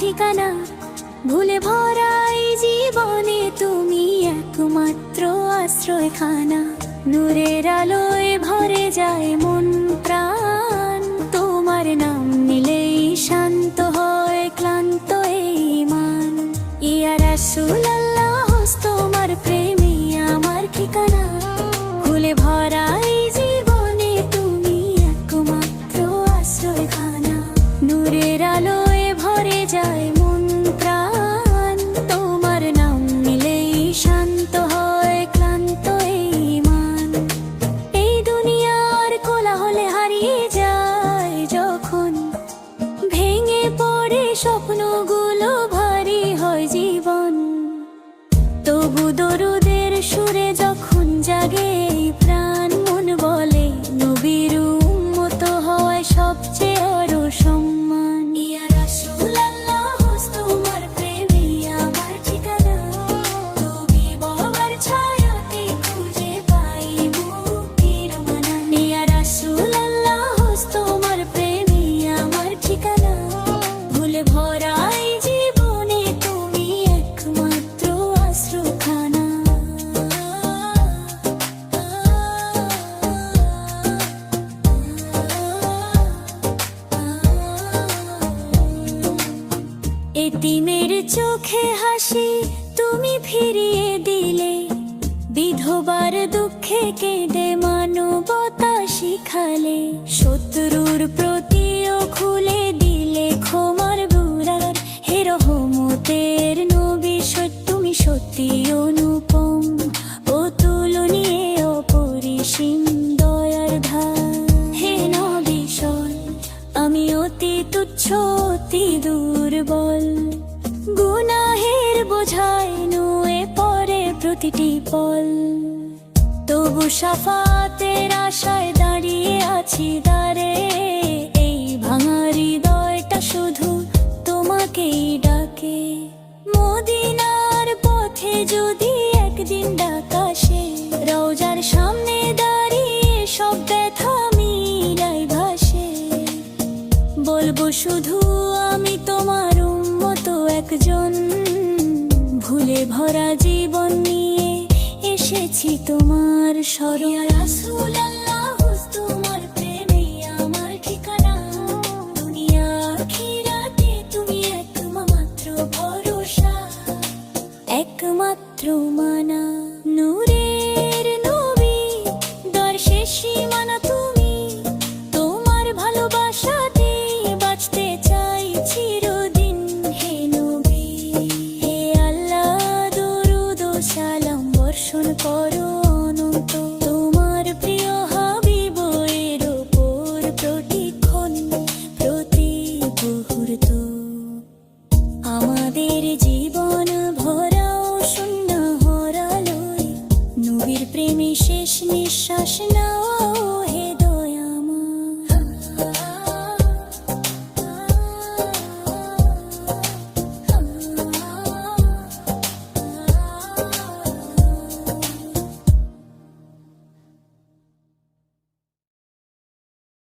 ঠিকানা। ভুলে ভরা এই জীবনে তুমি একমাত্র আশ্রয়খানা। নূরের আলোয় ভরে যায় মন প্রাণ, তোমার নাম নিলেই শান্ত হয় ক্লান্ত এই মান। ইয়া রাসূলুল্লাহ, তোমার প্রেমে আমার ঠিকানা। ভুলে ভরা এই জীবনে তুমি একমাত্র আশ্রয়খানা। নূরের আলোয় ভরে যায় মন প্রাণ, তোমার নাম নিলেই শান্ত হয় ক্লান্ত এই মান। এই দুনিয়ার কোলাহলে হারিয়ে যায় যখন, ভেঙে পড়ে স্বপ্নগুলো ভারী হয় জীবন। তবু দরুদের সুরে যখন জাগে এই প্রাণ, মন বলে নবীর উম্মত হওয়ায় সবচেয়ে বড় সম্মান। ইয়া রাসূলুল্লাহ, তোমার প্রেমে আমার ঠিকানা। তুমি বাবার ছায়াতে খুঁজে পাই মুক্তির মানা। ইয়া রাসূলুল্লাহ, তোমার প্রেমে আমার ঠিকানা। ভুলে ভরা এই জীবনে তুমি একমাত্র আশ্রয়খানা। এতিমের চোখে হাসি তুমি ফিরিয়ে দিলে, বিধবার দুঃখে কেঁদে মানবতা শিখালে। শত্রুর প্রতিও খুলে দিলে ক্ষমার বুরার, হে রহমতের নবী তুমি সত্যি অনুপম। অতুলনীয় অপরিসীম দয়ার ধার, হে নবী শোন আমি অতি তুচ্ছ অতি দুর্বল। গুনাহের বোঝায় নুয়ে পড়ে প্রতিটি পল, তবু শাফাতের আশায় দাঁড়িয়ে আছি দ্বারে। এই ভাঙা হৃদয়টা শুধু তোমাকেই ডাকে। মদিনার পথে যদি একদিন ডাক আসে, রওজার সামনে দাঁড়িয়ে সব ব্যথা মিলাই ভাসে। বলবো শুধু আমি তোমার উম্মত একজন, ভুলে ভরা জীবন নিয়ে এসেছি তোমার শরণ। ইয়া রাসূলুল্লাহ, তোমার প্রেমে আমার ঠিকানা। দুনিয়া আখিরাতে তুমি একমাত্র ভরসা, একমাত্র মানা। নূরে